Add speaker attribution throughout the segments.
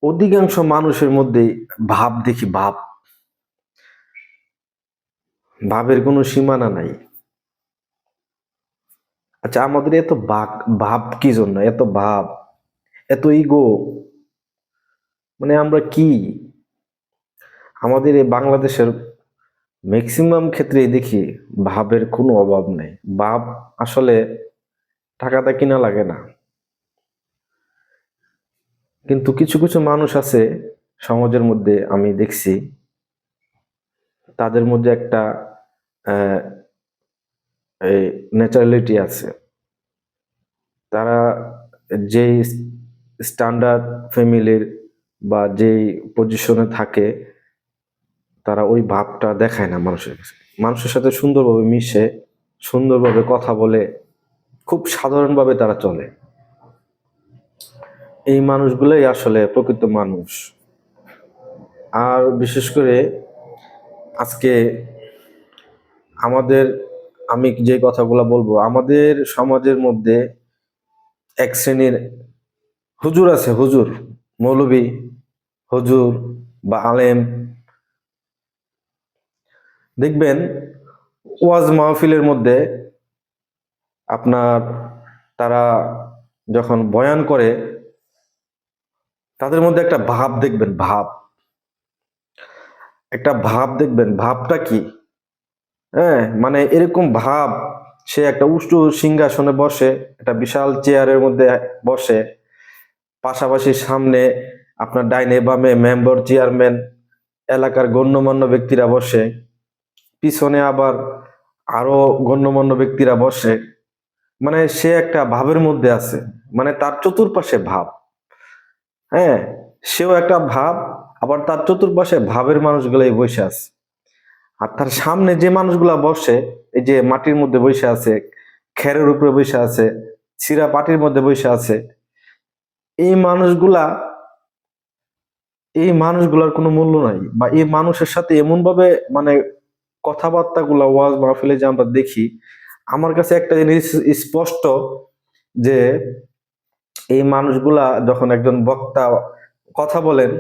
Speaker 1: অধিকাংশ মানুষের মধ্যেই ভাব দেখি, ভাবের কোনো সীমানা নাই। আচ্ছা, আমাদের এত ভাব কি জন্য? এত ভাব, এত ইগো, মানে আমরা কি? আমাদের এই বাংলাদেশের ম্যাক্সিমাম ক্ষেত্রেই দেখি ভাবের কোনো অভাব নেই। ভাব আসলে টাকাটা কিনা লাগে না। কিন্তু কিছু কিছু মানুষ আছে সমাজের মধ্যে, আমি দেখছি তাদের মধ্যে একটা আহ, এই ন্যাচারালিটি আছে। তারা যেই স্ট্যান্ডার্ড ফ্যামিলির বা যেই পজিশনে থাকে, তারা ওই ভাবটা দেখায় না মানুষের কাছে। মানুষের সাথে সুন্দরভাবে মিশে, সুন্দরভাবে কথা বলে, খুব সাধারণভাবে তারা চলে। এই মানুষগুলোই আসলে প্রকৃত মানুষ। আর বিশেষ করে আজকে আমাদের, আমি যে কথাগুলো বলবো, আমাদের সমাজের মধ্যে এক শ্রেণীর হুজুর আছে, হুজুর, মৌলবী, হুজুর বা আলেম। দেখবেন ওয়াজ মাহফিলের মধ্যে আপনার, তারা যখন বয়ান করে, তাদের মধ্যে একটা ভাব দেখবেন, একটা ভাব দেখবেন। ভাবটা কি? হ্যাঁ, মানে এরকম ভাব, সে একটা উঁচু সিংহাসনে বসে, একটা বিশাল চেয়ারের মধ্যে বসে, পাশাপাশি সামনে আপনার ডাইনে বামে মেম্বার, চেয়ারম্যান, এলাকার গণ্যমান্য ব্যক্তিরা বসে, পিছনে আবার আরো গণ্যমান্য ব্যক্তিরা বসে। মানে সে একটা ভাবের মধ্যে আছে, মানে তার চতুর্পাশে ভাব। হ্যাঁ, সেও একটা ভাব, আবার তার চতুর্পাশে ভাবের মানুষগুলাই বসে আছে। আর তার সামনে যে মানুষগুলা বসে, এই যে মাটির মধ্যে বসে আছে, খেরের উপরে বসে আছে, ছিঁড়া পাটির মধ্যে বসে আছে, এই মানুষগুলা, এই মানুষগুলার কোনো মূল্য নাই। বা এই মানুষের সাথে এমন ভাবে মানে কথাবার্তা গুলা ওয়াজ মাহফিলে যে আমরা দেখি, আমার কাছে একটা জিনিস স্পষ্ট, যে এই মানুষগুলা যখন একজন বক্তা কথা বলেন,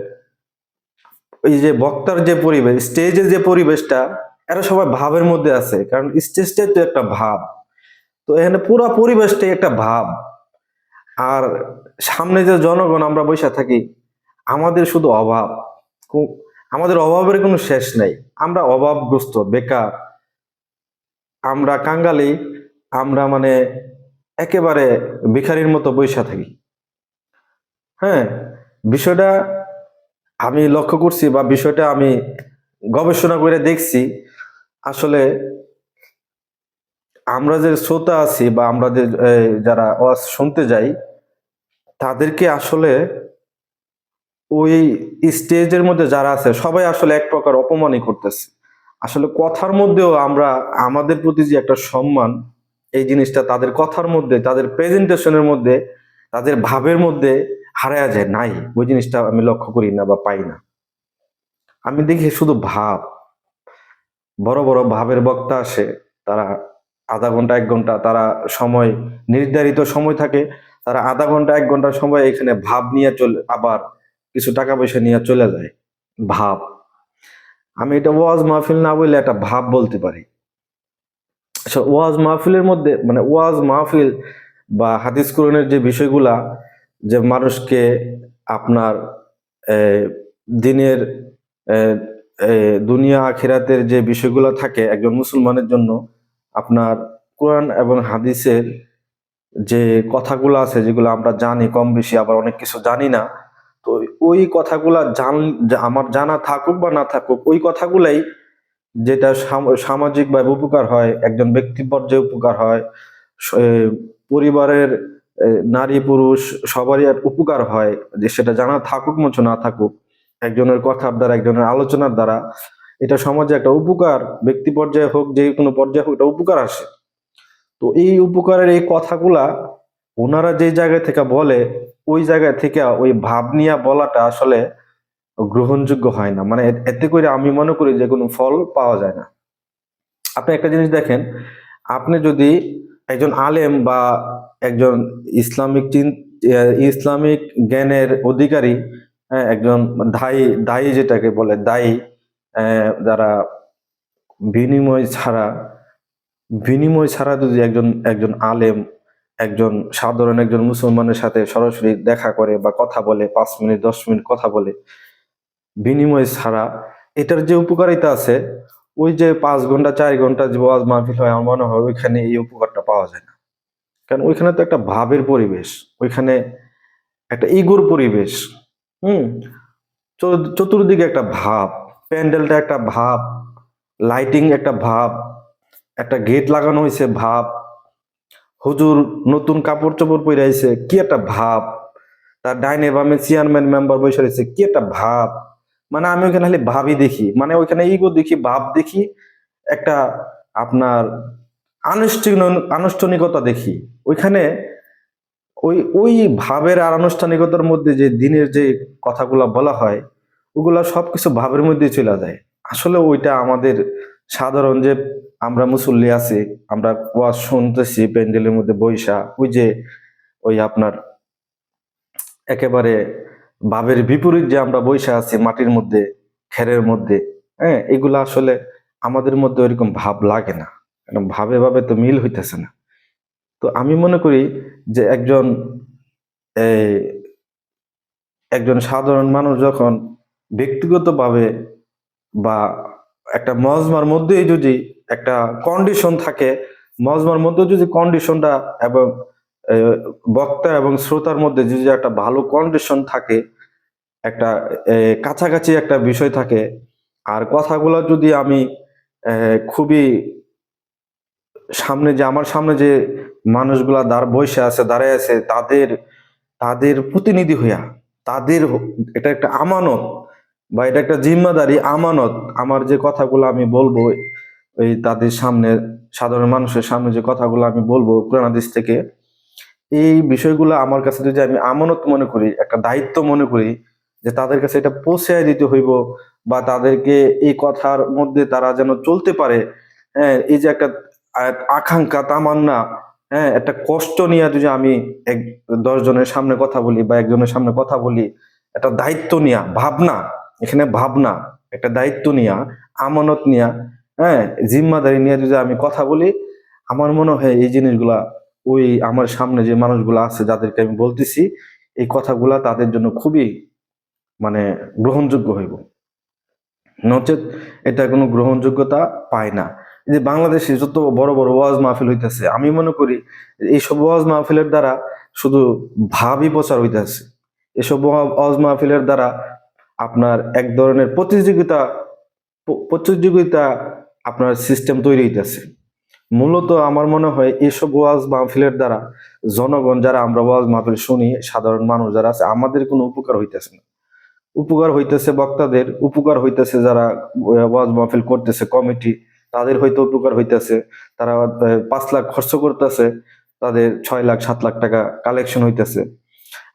Speaker 1: এই যে বক্তার যে পরিবেশ, স্টেজের যে পরিবেশটা, এরা সবাই ভাবের মধ্যে আছে, কারণ স্টেজটাই তো একটা ভাব। তো এখানে পুরো পরিবেশটাই একটা ভাব। আর সামনে যে জনগণ আমরা বসে থাকি, আমাদের শুধু অভাব, কো- আমাদের অভাবের কোনো শেষ নাই। আমরা অভাবগ্রস্ত, বেকার, আমরা কাঙ্গালি, আমরা মানে একেবারে ভিখারির মতো বসে থাকি। হ্যাঁ, বিষয়টা আমি লক্ষ্য করছি, বা বিষয়টা আমি গবেষণা করে দেখছি। আসলে আমরা যে শ্রোতা আছি, বা আমরা যে যারা ওয়াজ শুনতে যাই, তাদেরকে আসলে ওই স্টেজের মধ্যে যারা আছে সবাই আসলে এক প্রকার অপমানই করতেছে। আসলে কথার মধ্যেও আমরা, আমাদের প্রতি যে একটা সম্মান, এই জিনিসটা তাদের কথার মধ্যে, তাদের প্রেজেন্টেশনের মধ্যে, তাদের ভাবের মধ্যে হারায়া যায়, নাই। ওই জিনিসটা আমি লক্ষ্য করি না বা পাই না। আমি দেখি শুধু ভাব। বড় বড় ভাবের বক্তা আসে, তারা আধা ঘন্টা 1 ঘন্টা তারা সময়, নির্ধারিত সময় থাকে, তারা আধা ঘন্টা 1 ঘন্টা সময় এখানে ভাব নিয়ে চলে, আবার কিছু টাকা পয়সা নিয়ে চলে যায়। ভাব, আমি এটা ওয়াজ মাহফিল না বললে একটা ভাব বলতে পারি। ওয়াজ মাহফিলের মধ্যে, মানে ওয়াজ মাহফিল বা হাদিস কোরআনের যে বিষয়গুলা, যে মানুষকে আপনার আহ, দিনের আহ, দুনিয়া আখিরাতের যে বিষয়গুলো থাকে একজন মুসলমানের জন্য, আপনার কোরআন এবং হাদিসের যে কথাগুলো আছে, যেগুলো আমরা জানি কম বেশি, আবার অনেক কিছু জানি না। তো ওই কথাগুলা আমার জানা থাকুক বা না থাকুক, ওই কথাগুলাই, যেটা সামাজিকভাবে উপকার হয়, একজন ব্যক্তি পর্যায়ে উপকার হয়, পরিবারের নারী পুরুষ সবারই আর উপকার হয়, যে সেটা জানা থাকুক মতো না থাকুক, একজনের কথার দ্বারা, একজনের আলোচনার দ্বারা এটা সমাজে একটা উপকার, ব্যক্তি পর্যায়ে হোক, যে কোনো পর্যায়ে হোক, এটা উপকার আসে। তো এই উপকারের এই কথাগুলা ওনারা যে জায়গা থেকে বলে, ওই জায়গা থেকে ওই ভাব নিয়ে বলাটা আসলে গ্রহণযোগ্য হয় না। মানে এতে করে আমি মনে করি যে কোনো ফল পাওয়া যায় না। আপনি একটা জিনিস দেখেন, আপনি যদি একজন আলেম বা একজন ইসলামিক জ্ঞানের অধিকারী হ্যাঁ, একজন দায়ী, দায়ী যেটাকে বলে দায়ী, যারা বিনিময় ছাড়া বিনিময় ছাড়া যদি একজন একজন আলেম, একজন সাধারণ একজন মুসলমানের সাথে সরাসরি দেখা করে বা কথা বলে, 5 মিনিট 10 মিনিট কথা বলে বিনিময় ছাড়া, এটার যে উপকারিতা আছে, ওই যে 5 ঘন্টা 4 ঘন্টা যে ওয়াজ মাহফিল হয়, আমার মনে হয় ওইখানে এই উপকারটা পাওয়া যায় না। কারণ ওইখানে তো একটা ভাবের পরিবেশ, ওইখানে একটা ইগোর পরিবেশ। হুম, চতুর্দিকে একটা ভাব, প্যান্ডেলটা একটা ভাব, লাইটিং একটা ভাব, একটা গেট লাগানো হয়েছে ভাব, হুজুর নতুন কাপড় চোপড় পরে আইছে কি একটা ভাব, তার ডাইনে বামে চেয়ারম্যান মেম্বার বসে রয়েছে কি একটা ভাব। মানে আমি ওইখানে খালি ভাবই দেখি, মানে ওইখানে ইগো দেখি, ভাব দেখি, একটা আপনার আনুষ্ঠানিকতা দেখি ওইখানে। ওই ওই ভাবের আর আনুষ্ঠানিকতার মধ্যে যে দিনের যে কথাগুলা বলা হয়, ওগুলা সবকিছু ভাবের মধ্যে চলে যায়। আসলে ওইটা আমাদের সাধারণ যে আমরা মুসল্লি আছি, আমরা ওয়াজ শুনতেছি প্যান্ডেলের মধ্যে বইসা, ওই যে ওই আপনার একেবারে ভাবের বিপরীত যে আমরা বইসা আছি মাটির মধ্যে, খেরের মধ্যে, হ্যাঁ, এগুলা আসলে আমাদের মধ্যে ওইরকম ভাব লাগে না, কারণ ভাবে ভাবে তো মিল হইতেছে না। তো আমি মনে করি যে এই একজন সাধারণ মানুষ যখন ব্যক্তিগতভাবে বা একটা মজমার মধ্যেই যদি একটা কন্ডিশন থাকে, মজমার মধ্যে যদি কন্ডিশনটা এবং বক্তা এবং শ্রোতার মধ্যে যদি একটা ভালো কন্ডিশন থাকে, একটা কাছাকাছি একটা বিষয় থাকে, আর কথাগুলো যদি আমি খুবই সামনে যে আমার সামনে যে মানুষগুলা বসে আছে দাঁড়ায় আছে, তাদের তাদের প্রতিনিধি হইয়া, তাদের এটা একটা আমানত বা এটা একটা জিম্মাদারি আমানত, আমার যে কথাগুলো আমি বলবো এই তাদের সামনে, সাধারণ মানুষের সামনে যে কথাগুলো আমি বলবো কোরআন হাদিস থেকে, এই বিষয়গুলো আমার কাছে যদি আমি আমানত মনে করি, একটা দায়িত্ব মনে করি, যে তাদের কাছে এটা পৌঁছায় দিতে হইব, বা তাদেরকে এই কথার মধ্যে তারা যেন চলতে পারে। হ্যাঁ, এই যে একটা আকাঙ্ক্ষা তামান্না, হ্যাঁ, একটা কষ্ট নিয়ে যদি আমি এক 10 জনের সামনে কথা বলি বা একজনের সামনে কথা বলি, একটা দায়িত্ব নিয়া, ভাবনা, এখানে ভাবনা, একটা দায়িত্ব নিয়া, আমানত নিয়া, হ্যাঁ, জিম্মাদারি নিয়ে যদি আমি কথা বলি, আমার মনে হয় এই জিনিসগুলা ওই আমার সামনে যে মানুষগুলো আছে যাদেরকে আমি বলতেছি এই কথাগুলা, তাদের জন্য খুবই মানে গ্রহণযোগ্য হইব। নচেত এটা কোনো গ্রহণযোগ্যতা পায় না। এই যে বাংলাদেশে যত বড় বড় ওয়াজ মাহফিল হইতেছে, আমি মনে করি এইসব ওয়াজ মাহফিলের দ্বারা শুধু ভাবই প্রচার হইতেছে। এসব ওয়াজ মাহফিলের দ্বারা আপনার এক ধরনের প্রতিযোগিতা আপনার সিস্টেম তৈরি হইতেছে। মূলত আমার মনে হয় এসব ওয়াজ মাহফিলের দ্বারা জনগণ, যারা আমরা ওয়াজ মাহফিল শুনি, সাধারণ মানুষ যারা আছে, আমাদের কোনো উপকার হইতেছে না। উপকার হইতেছে বক্তাদের, উপকার হইতেছে যারা ওয়াজ মাহফিল করতেছে কমিটি, তাদের হয়তো উপকার হইতেছে। তারা 5 লাখ খরচ করতেছে, তাদের 6 লাখ 7 লাখ টাকা কালেকশন হইতেছে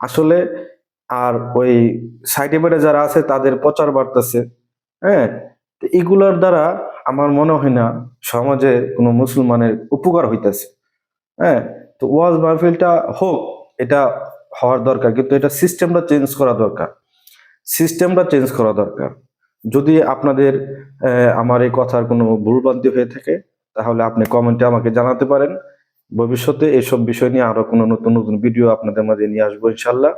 Speaker 1: আসলে। আর ওই সাইডে বাইরে যারা আছে তাদের প্রচার বাড়তেছে। হ্যাঁ, তো এগুলার দ্বারা আমার মনে হয় না সমাজে কোনো মুসলমানের উপকার হইতেছে। হ্যাঁ, তো ওয়াজ মাহফিলটা হোক, এটা হওয়ার দরকার, কিন্তু এটা সিস্টেমটা চেঞ্জ করা দরকার। সিস্টেমটা চেঞ্জ করা দরকার। যদি আপনাদের আমার এই কথার কোনো ভুলভ্রান্তি হয়ে থাকে, তাহলে আপনি কমেন্টে আমাকে জানাতে পারেন। ভবিষ্যতে এসব বিষয় নিয়ে আরো কোনো নতুন নতুন ভিডিও আপনাদের মাঝে নিয়ে আসবো ইনশাল্লাহ।